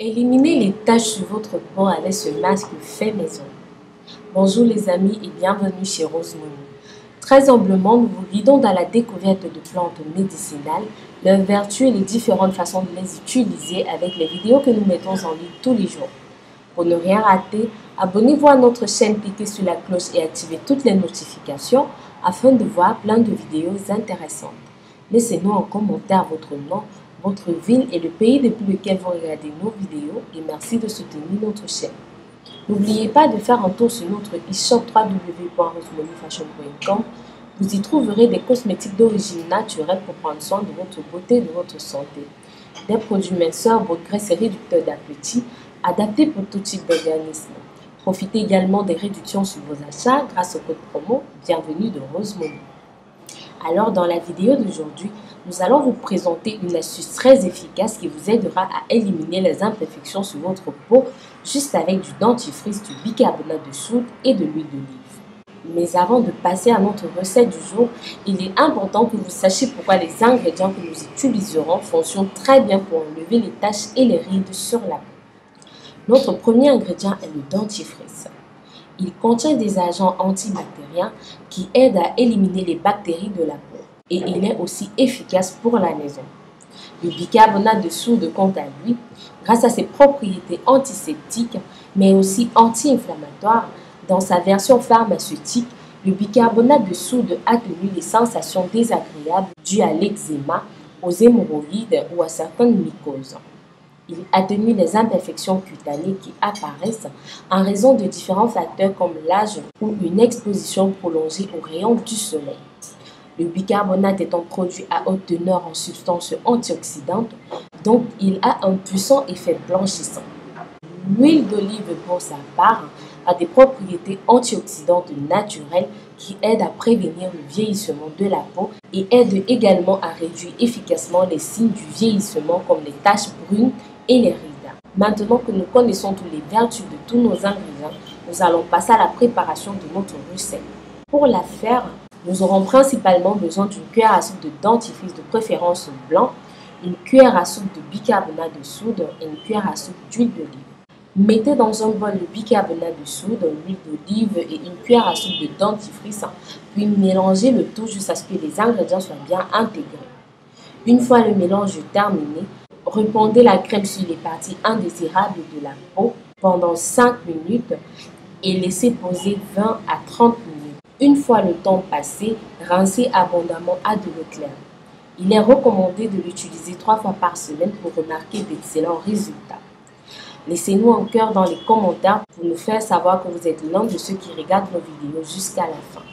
Éliminez les taches sur votre peau avec ce masque fait maison. Bonjour les amis et bienvenue chez Rosemony. Très humblement, nous vous guidons dans la découverte de plantes médicinales, leurs vertus et les différentes façons de les utiliser avec les vidéos que nous mettons en ligne tous les jours. Pour ne rien rater, abonnez-vous à notre chaîne, cliquez sur la cloche et activez toutes les notifications afin de voir plein de vidéos intéressantes. Laissez-nous en commentaire votre nom, votre ville et le pays depuis lequel vous regardez nos vidéos et merci de soutenir notre chaîne. N'oubliez pas de faire un tour sur notre e-shop www.rosemonyfashion.com. Vous y trouverez des cosmétiques d'origine naturelle pour prendre soin de votre beauté et de votre santé. Des produits minceurs, votre graisse et réducteurs d'appétit, adaptés pour tout type d'organisme. Profitez également des réductions sur vos achats grâce au code promo Bienvenue de Rosemony. Alors dans la vidéo d'aujourd'hui, nous allons vous présenter une astuce très efficace qui vous aidera à éliminer les imperfections sur votre peau juste avec du dentifrice, du bicarbonate de soude et de l'huile d'olive. Mais avant de passer à notre recette du jour, il est important que vous sachiez pourquoi les ingrédients que nous utiliserons fonctionnent très bien pour enlever les taches et les rides sur la peau. Notre premier ingrédient est le dentifrice. Il contient des agents antibactériens qui aident à éliminer les bactéries de la peau et il est aussi efficace pour la maison. Le bicarbonate de soude, quant à lui, grâce à ses propriétés antiseptiques mais aussi anti-inflammatoires, dans sa version pharmaceutique, le bicarbonate de soude atténue les sensations désagréables dues à l'eczéma, aux hémorroïdes ou à certaines mycoses. Il atténue les imperfections cutanées qui apparaissent en raison de différents facteurs comme l'âge ou une exposition prolongée aux rayons du soleil. Le bicarbonate est un produit à haute teneur en substances antioxydantes, donc il a un puissant effet blanchissant. L'huile d'olive, pour sa part, a des propriétés antioxydantes naturelles qui aident à prévenir le vieillissement de la peau et aident également à réduire efficacement les signes du vieillissement comme les taches brunes et les rides. Maintenant que nous connaissons toutes les vertus de tous nos ingrédients, nous allons passer à la préparation de notre recette. Pour la faire, nous aurons principalement besoin d'une cuillère à soupe de dentifrice de préférence blanc, une cuillère à soupe de bicarbonate de soude et une cuillère à soupe d'huile d'olive. Mettez dans un bol le bicarbonate de soude, l'huile d'olive et une cuillère à soupe de dentifrice, puis mélangez le tout jusqu'à ce que les ingrédients soient bien intégrés. Une fois le mélange terminé, répandez la crème sur les parties indésirables de la peau pendant 5 minutes et laissez poser 20 à 30 minutes. Une fois le temps passé, rincez abondamment à de l'eau claire. Il est recommandé de l'utiliser 3 fois par semaine pour remarquer d'excellents résultats. Laissez-nous un cœur dans les commentaires pour nous faire savoir que vous êtes l'un de ceux qui regardent nos vidéos jusqu'à la fin.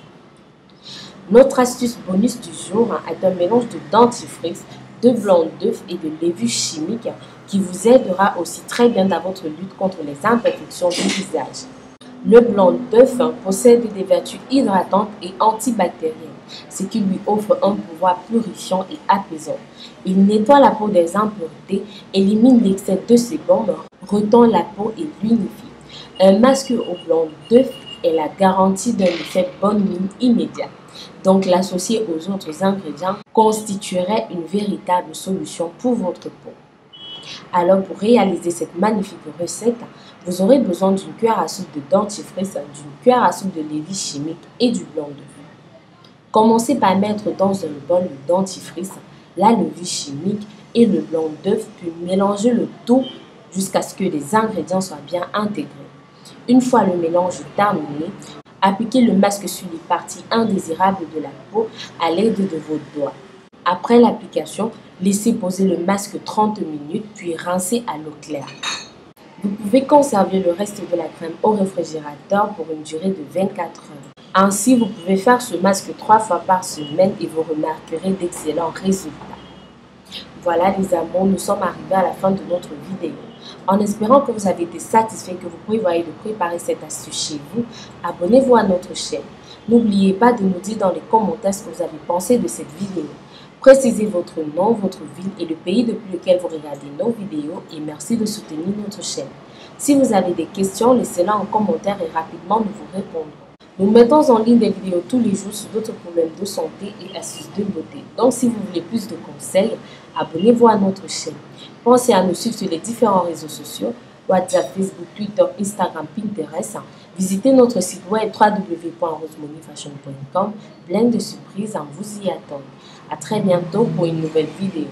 Notre astuce bonus du jour est un mélange de dentifrice, de blanc d'œuf et de levure chimique qui vous aidera aussi très bien dans votre lutte contre les imperfections du visage. Le blanc d'œuf possède des vertus hydratantes et antibactériennes, ce qui lui offre un pouvoir purifiant et apaisant. Il nettoie la peau des impuretés, élimine l'excès de sébum, retend la peau et l'unifie. Un masque au blanc d'œuf est la garantie d'un effet bonne mine immédiat. Donc l'associer aux autres ingrédients constituerait une véritable solution pour votre peau. Alors pour réaliser cette magnifique recette, vous aurez besoin d'une cuillère à soupe de dentifrice, d'une cuillère à soupe de levure chimique et du blanc d'œuf. Commencez par mettre dans un bol le dentifrice, la levure chimique et le blanc d'œuf, puis mélangez le tout jusqu'à ce que les ingrédients soient bien intégrés. Une fois le mélange terminé, appliquez le masque sur les parties indésirables de la peau à l'aide de vos doigts. Après l'application, laissez poser le masque 30 minutes puis rincez à l'eau claire. Vous pouvez conserver le reste de la crème au réfrigérateur pour une durée de 24 heures. Ainsi, vous pouvez faire ce masque 3 fois par semaine et vous remarquerez d'excellents résultats. Voilà les amours, nous sommes arrivés à la fin de notre vidéo. En espérant que vous avez été satisfaits, que vous prévoyez de préparer cette astuce chez vous, abonnez-vous à notre chaîne. N'oubliez pas de nous dire dans les commentaires ce que vous avez pensé de cette vidéo. Précisez votre nom, votre ville et le pays depuis lequel vous regardez nos vidéos et merci de soutenir notre chaîne. Si vous avez des questions, laissez-les en commentaire et rapidement nous vous répondrons. Nous mettons en ligne des vidéos tous les jours sur d'autres problèmes de santé et astuces de beauté. Donc si vous voulez plus de conseils, abonnez-vous à notre chaîne. Pensez à nous suivre sur les différents réseaux sociaux, WhatsApp, Facebook, Twitter, Instagram, Pinterest. Visitez notre site web www.rosemoneyfashion.com. Plein de surprises, vous y attend. À très bientôt pour une nouvelle vidéo.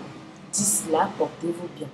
D'ici là, portez-vous bien.